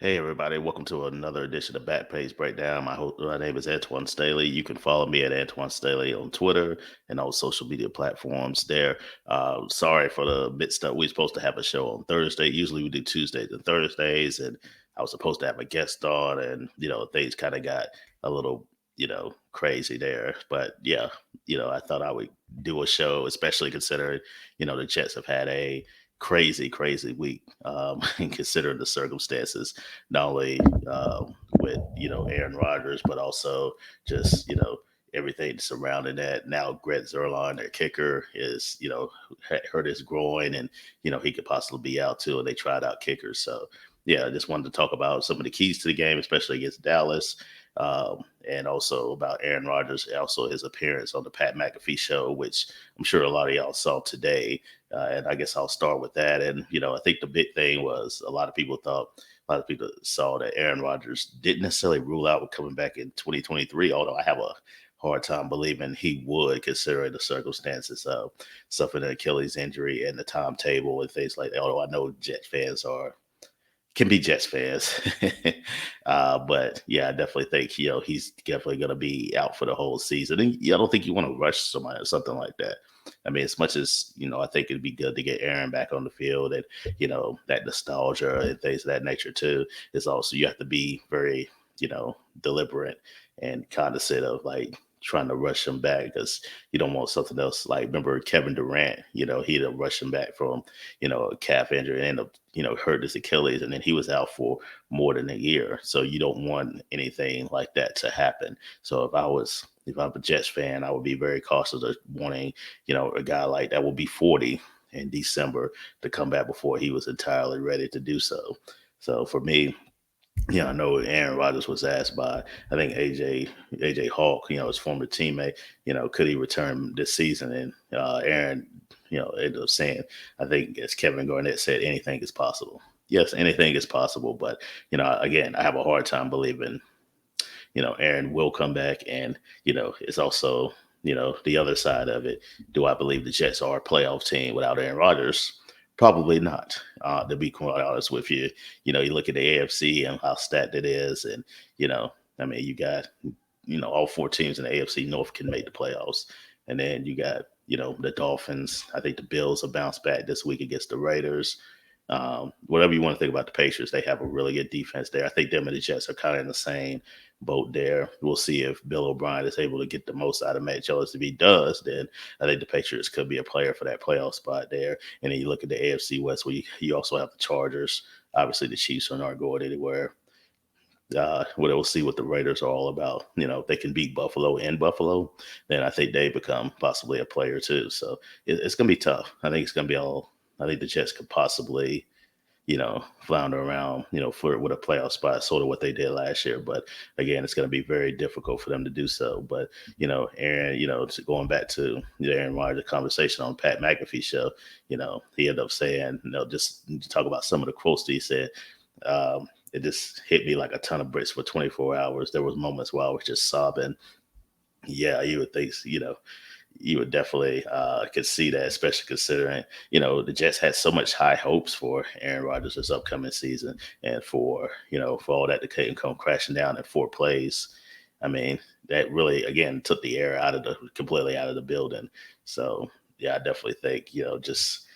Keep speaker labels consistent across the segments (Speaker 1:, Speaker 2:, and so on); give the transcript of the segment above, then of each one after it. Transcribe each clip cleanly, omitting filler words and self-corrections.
Speaker 1: Hey everybody, welcome to another edition of Back Page Breakdown. My name is Antwan Staley. You can follow me at Antwan Staley on Twitter and all social media platforms there. Sorry for the mixed up. We're supposed to have a show on Thursday. Usually we do Tuesdays and Thursdays, and I was supposed to have a guest on, and things kind of got a little crazy there. But yeah, I thought I would do a show, especially considering the Jets have had a crazy week, and considering the circumstances not only with Aaron Rodgers, but also just everything surrounding that. Now Brett Zerline, their kicker, is hurt his groin, and he could possibly be out too. And they tried out kickers, so yeah, I just wanted to talk about some of the keys to the game, especially against Dallas. And also about Aaron Rodgers, also his appearance on the Pat McAfee Show, which I'm sure a lot of y'all saw today. And I guess I'll start with that. And I think the big thing was a lot of people saw that Aaron Rodgers didn't necessarily rule out coming back in 2023, although I have a hard time believing he would, considering the circumstances of suffering an Achilles injury and the timetable and things like that. Although I know Jet fans can be Jets fans. But yeah, I definitely think he's definitely going to be out for the whole season. And I don't think you want to rush somebody or something like that. I mean, as much as I think it'd be good to get Aaron back on the field, and that nostalgia and things of that nature too. Is also you have to be very deliberate and condescending of like trying to rush him back, because you don't want something else. Like, remember Kevin Durant, he'd have rushed him back from a calf injury and end up hurt his Achilles, and then he was out for more than a year. So you don't want anything like that to happen. So if I'm a Jets fan, I would be very cautious of wanting a guy like that will be 40 in December to come back before he was entirely ready to do so. So for me, I know Aaron Rodgers was asked by, I think, AJ Hawk, his former teammate, could he return this season? And Aaron, ended up saying, I think, as Kevin Garnett said, anything is possible. Yes, anything is possible, but again, I have a hard time believing Aaron will come back. And it's also the other side of it. Do I believe the Jets are a playoff team without Aaron Rodgers? Probably not. To be quite honest with you, you look at the AFC and how stacked it is, and I mean, you got all four teams in the AFC North can make the playoffs, and then you got the Dolphins. I think the Bills will bounce back this week against the Raiders. Whatever you want to think about the Patriots, they have a really good defense there. I think them and the Jets are kind of in the same boat there. We'll see if Bill O'Brien is able to get the most out of Matt Jones. If he does, then I think the Patriots could be a player for that playoff spot there. And then you look at the AFC West, where you also have the Chargers. Obviously, the Chiefs are not going anywhere. We'll see what the Raiders are all about. If they can beat Buffalo in Buffalo, then I think they become possibly a player too. So it's going to be tough. I think it's going to be all. I think the Jets could possibly flounder around, flirt with a playoff spot, sort of what they did last year. But again, it's going to be very difficult for them to do so. But, Aaron, going back to the Aaron Rodgers conversation on Pat McAfee show, he ended up saying, just to talk about some of the quotes that he said. It just hit me like a ton of bricks for 24 hours. There was moments where I was just sobbing. Yeah, you would think, you would definitely could see that, especially considering the Jets had so much high hopes for Aaron Rodgers this upcoming season, and for all that to come crashing down in 4 plays. I mean, that really again took the air completely out of the building. So yeah, I definitely think just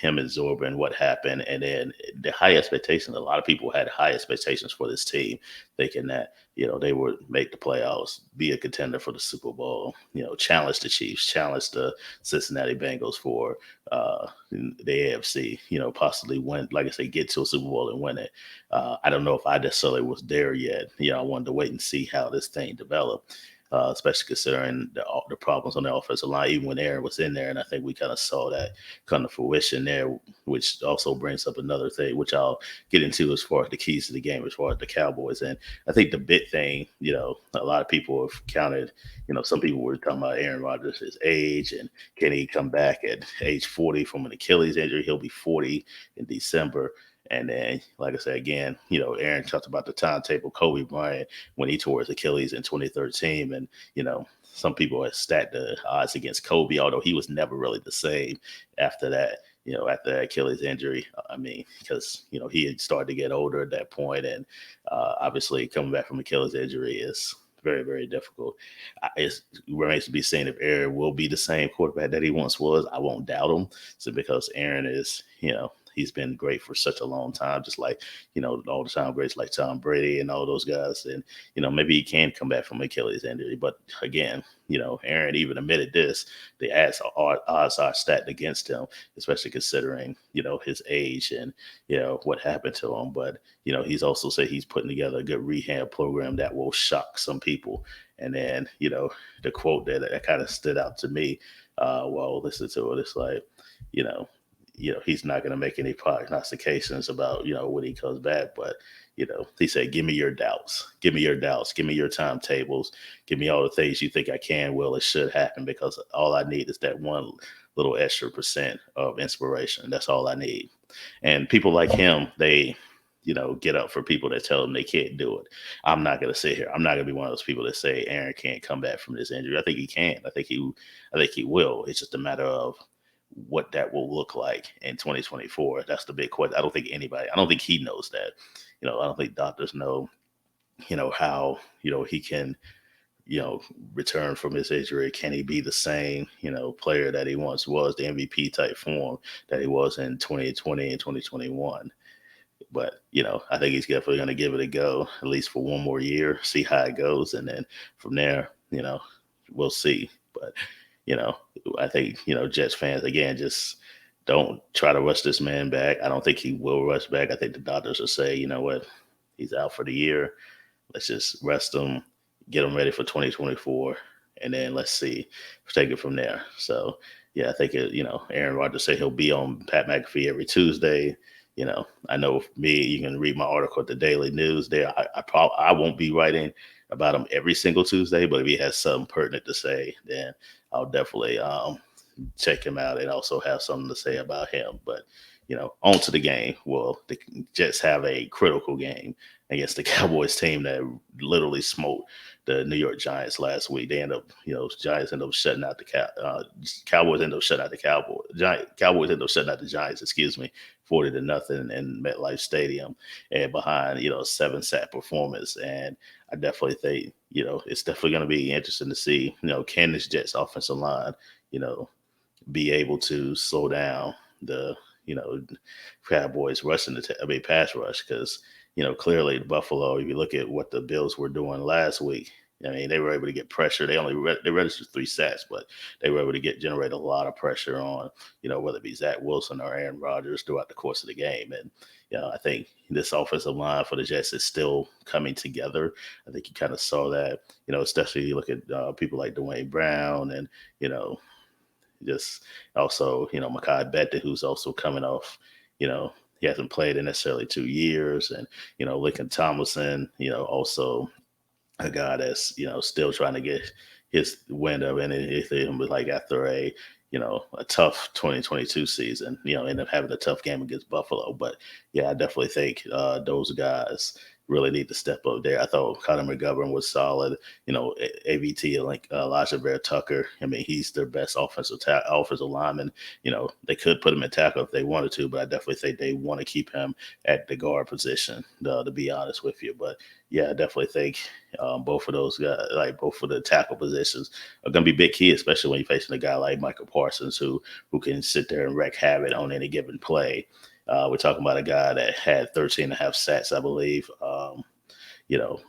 Speaker 1: him absorbing what happened, and then the high expectations. A lot of people had high expectations for this team, thinking that they would make the playoffs, be a contender for the Super Bowl, challenge the Chiefs, challenge the Cincinnati Bengals for the AFC, possibly win, like I say, get to a Super Bowl and win it. I don't know if I necessarily was there yet. I wanted to wait and see how this thing developed. Especially considering the problems on the offensive line, even when Aaron was in there. And I think we kind of saw that come to fruition there, which also brings up another thing, which I'll get into as far as the keys to the game, as far as the Cowboys. And I think the big thing, a lot of people have counted, some people were talking about Aaron Rodgers, his age, and can he come back at age 40 from an Achilles injury? He'll be 40 in December. And then, like I said, again, Aaron talked about the timetable. Kobe Bryant, when he tore his Achilles in 2013, and some people have stacked the odds against Kobe, although he was never really the same after that. after that Achilles injury. I mean, because he had started to get older at that point, and obviously coming back from Achilles injury is very, very difficult. It remains to be seen if Aaron will be the same quarterback that he once was. I won't doubt him, so because Aaron is, he's been great for such a long time, just like all the time greats like Tom Brady and all those guys, and maybe he can come back from Achilles injury, but again, Aaron even admitted this. The odds are stacked against him, especially considering his age and what happened to him. But he's also said he's putting together a good rehab program that will shock some people. And then the quote that kind of stood out to me while listening to it, it's like you know he's not going to make any prognostications about when he comes back, but he said, give me your doubts, give me your doubts, give me your timetables, give me all the things you think I can, will, it should happen, because all I need is that one little extra percent of inspiration. That's all I need. And people like him, they get up for people that tell them they can't do it. I'm not going to sit here. I'm not going to be one of those people that say Aaron can't come back from this injury. I think he can. I think he will. It's just a matter of what that will look like in 2024. That's the big question. I don't think he knows that. I don't think doctors know, how, he can, return from his injury. Can he be the same, player that he once was, the MVP type form that he was in 2020 and 2021? But, I think he's definitely going to give it a go, at least for one more year, see how it goes. And then from there, we'll see. But, I think, Jets fans, again, just don't try to rush this man back. I don't think he will rush back. I think the doctors will say, you know what, he's out for the year. Let's just rest him, get him ready for 2024, and then let's see, take it from there. So, yeah, I think, Aaron Rodgers said he'll be on Pat McAfee every Tuesday. I know for me, you can read my article at the Daily News there. I won't be writing about him every single Tuesday, but if he has something pertinent to say, then I'll definitely check him out and also have something to say about him. But on to the game. Well, the Jets have a critical game against the Cowboys team that literally smoked the New York Giants last week. They end up, Giants end up shutting out the Cowboys end up shutting out the Cowboys end up shutting out the Giants, 40-0 in MetLife Stadium, and behind, a 7-sack performance. And I definitely think, it's definitely going to be interesting to see, can this Jets offensive line, be able to slow down the, Cowboys rushing pass rush, because, clearly Buffalo, if you look at what the Bills were doing last week, I mean, they were able to get pressure. They registered 3 sacks, but they were able to generate a lot of pressure on, whether it be Zach Wilson or Aaron Rodgers throughout the course of the game. And, I think this offensive line for the Jets is still coming together. I think you kind of saw that, especially you look at people like Dwayne Brown and, just also, Mekhi Becton, who's also coming off, he hasn't played in necessarily 2 years. And, Lincoln Tomlinson, also a guy that's, still trying to get his wind up. And it was like after a tough 2022 season, ended up having a tough game against Buffalo. But yeah, I definitely think those guys really need to step up there. I thought Connor McGovern was solid. AVT, like Elijah Bear Tucker. I mean, he's their best offensive lineman. They could put him in tackle if they wanted to, but I definitely think they want to keep him at the guard position, to be honest with you. But yeah, I definitely think both of those guys, like both of the tackle positions, are going to be big key, especially when you're facing a guy like Michael Parsons who can sit there and wreak havoc on any given play. We're talking about a guy that had 13 and a half sacks, I believe,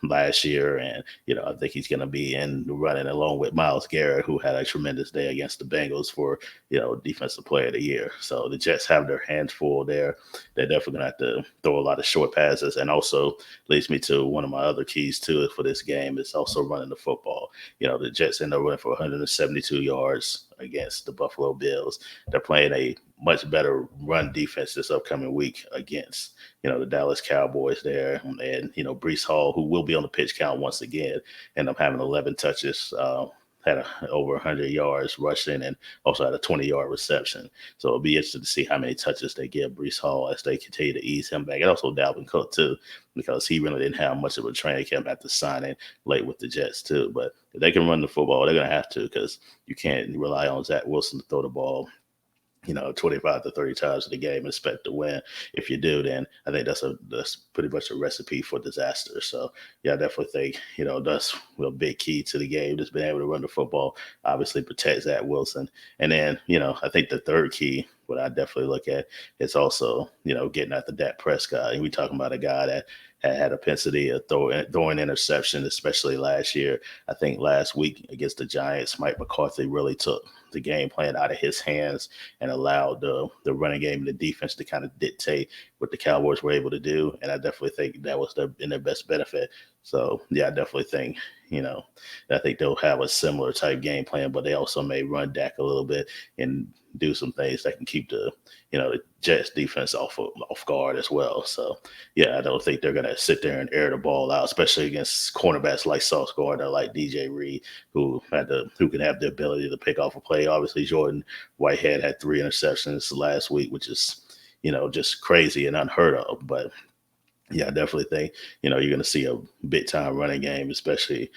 Speaker 1: last year. And, I think he's going to be in the running along with Myles Garrett, who had a tremendous day against the Bengals for, Defensive Player of the Year. So the Jets have their hands full there. They're definitely going to have to throw a lot of short passes. And also leads me to one of my other keys to it for this game is also running the football. The Jets end up running for 172 yards against the Buffalo Bills. They're playing a much better run defense this upcoming week against, the Dallas Cowboys there. And, Breece Hall, who will be on the pitch count once again, end up having 11 touches, had over 100 yards rushing, and also had a 20-yard reception. So it'll be interesting to see how many touches they give Breece Hall as they continue to ease him back. And also Dalvin Cook, too, because he really didn't have much of a training camp after signing late with the Jets, too. But if they can run the football, they're going to have to, because you can't rely on Zach Wilson to throw the ball 25 to 30 times in the game and expect to win. If you do, then I think that's pretty much a recipe for disaster. So yeah, I definitely think, that's a big key to the game, just being able to run the football, obviously protect Zach Wilson. And then, I think the third key, what I definitely look at is also, getting at the Dak Prescott. And we talking about a guy that had a propensity of throwing interception, especially last year. I think last week against the Giants, Mike McCarthy really took the game plan out of his hands and allowed the running game and the defense to kind of dictate what the Cowboys were able to do. And I definitely think that was in their best benefit. So yeah, I definitely think, I think they'll have a similar type game plan, but they also may run Dak a little bit and do some things that can keep the Jets defense off guard as well. So yeah, I don't think they're gonna sit there and air the ball out, especially against cornerbacks like Sauce Gardner, like DJ Reed, who can have the ability to pick off a play. Obviously, Jordan Whitehead had 3 interceptions last week, which is just crazy and unheard of. But yeah, I definitely think, you're going to see a big time running game, especially,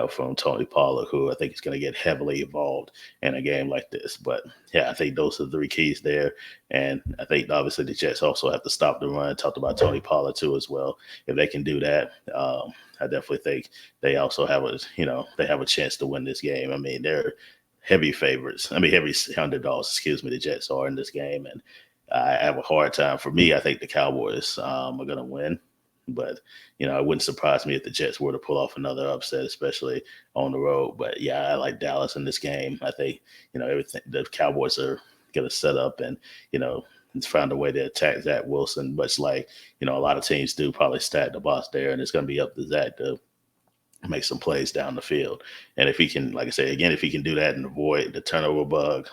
Speaker 1: from Tony Pollard, who I think is going to get heavily involved in a game like this. But yeah, I think those are the 3 keys there. And I think obviously the Jets also have to stop the run. Talked about Tony Pollard too as well. If they can do that, I definitely think they also they have a chance to win this game. I mean, they're heavy favorites. I mean, heavy underdogs, excuse me, the Jets are in this game. And I have a hard time. For me, I think the Cowboys are going to win. But, it wouldn't surprise me if the Jets were to pull off another upset, especially on the road. But yeah, I like Dallas in this game. I think, everything the Cowboys are going to set up and, it's found a way to attack Zach Wilson, much like, a lot of teams do, probably stack the box there. And it's going to be up to Zach to make some plays down the field. And if he can, like I say, again, if he can do that and avoid the turnover bug,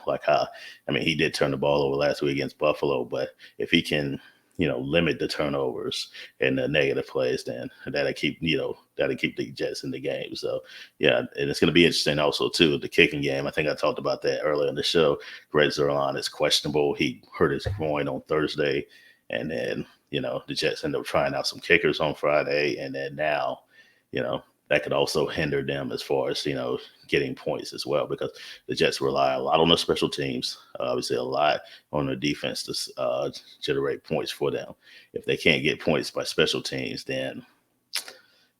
Speaker 1: he did turn the ball over last week against Buffalo, but if he can, limit the turnovers and the negative plays, then that'll keep the Jets in the game. So yeah, and it's going to be interesting also too, the kicking game. I think I talked about that earlier in the show. Greg Zuerlein is questionable. He hurt his groin on Thursday. And then, the Jets end up trying out some kickers on Friday. And then now, that could also hinder them as far as, getting points as well, because the Jets rely a lot on the special teams, obviously a lot on the defense to generate points for them. If they can't get points by special teams, then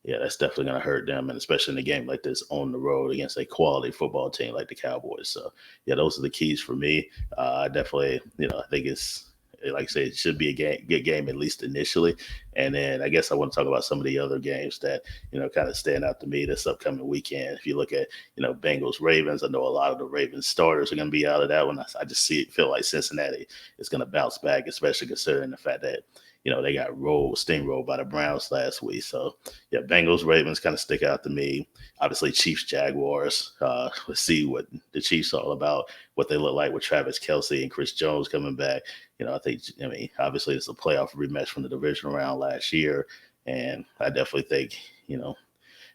Speaker 1: yeah, that's definitely going to hurt them, and especially in a game like this on the road against a quality football team like the Cowboys. So yeah, those are the keys for me. I definitely, I think it's, like I say, it should be a good game at least initially. And then I guess I want to talk about some of the other games that, kind of stand out to me this upcoming weekend. If you look at, Bengals Ravens, I know a lot of the Ravens starters are going to be out of that one. I just feel like Cincinnati is going to bounce back, especially considering the fact that, they got steamrolled by the Browns last week. So yeah, Bengals Ravens kind of stick out to me. Obviously Chiefs Jaguars. Let's see what the Chiefs are all about, what they look like with Travis Kelce and Chris Jones coming back. Obviously it's a playoff rematch from the divisional round last year. And I definitely think,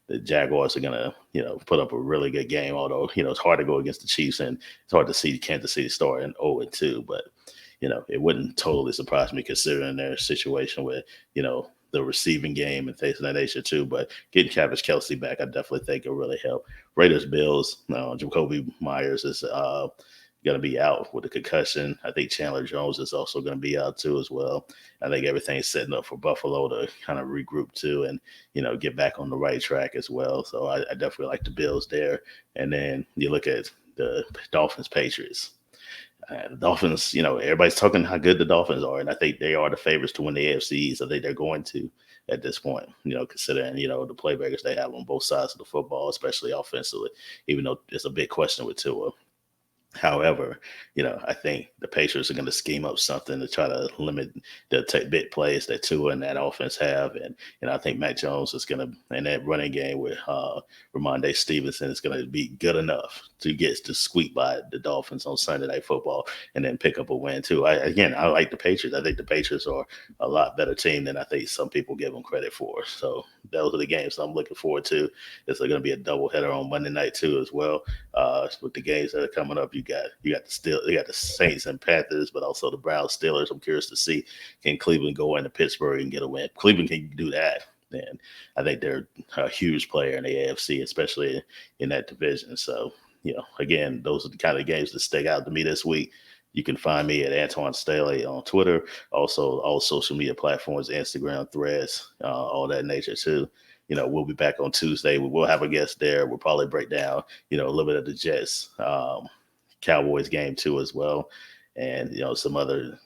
Speaker 1: the Jaguars are going to, put up a really good game, although, it's hard to go against the Chiefs and it's hard to see Kansas City start in 0-2, but, it wouldn't totally surprise me considering their situation with, the receiving game and things of that nature too. But getting Travis Kelce back, I definitely think will really help. Raiders Bills, Jacoby Myers is going to be out with a concussion. I think Chandler Jones is also going to be out too as well. I think everything's setting up for Buffalo to kind of regroup too and, get back on the right track as well. So I definitely like the Bills there. And then you look at the Dolphins Patriots. The Dolphins, everybody's talking how good the Dolphins are, and I think they are the favorites to win the AFC East. I think they're going to at this point, considering, the playmakers they have on both sides of the football, especially offensively, even though it's a big question with Tua. However, I think the Patriots are going to scheme up something to try to limit the big plays that Tua and that offense have. And, I think Mac Jones is going to, and that running game with Ramondre Stevenson is going to be good enough to get to squeak by the Dolphins on Sunday Night Football and then pick up a win too. I like the Patriots. I think the Patriots are a lot better team than I think some people give them credit for. So those are the games I'm looking forward to. It's going to be a doubleheader on Monday night too as well. With the games that are coming up, you got the Saints and Panthers, but also the Browns Steelers. I'm curious to see, can Cleveland go into Pittsburgh and get a win? If Cleveland can do that, then I think they're a huge player in the AFC, especially in that division. So, again, those are the kind of games that stick out to me this week. You can find me at Antwan Staley on Twitter, also all social media platforms, Instagram, Threads, all that nature too. We'll be back on Tuesday. We will have a guest there. We'll probably break down, a little bit of the Jets Cowboys game too as well, and some other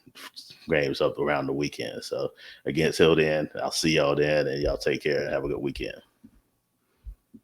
Speaker 1: games up around the weekend. So again, till then, I'll see y'all then, and y'all take care and have a good weekend.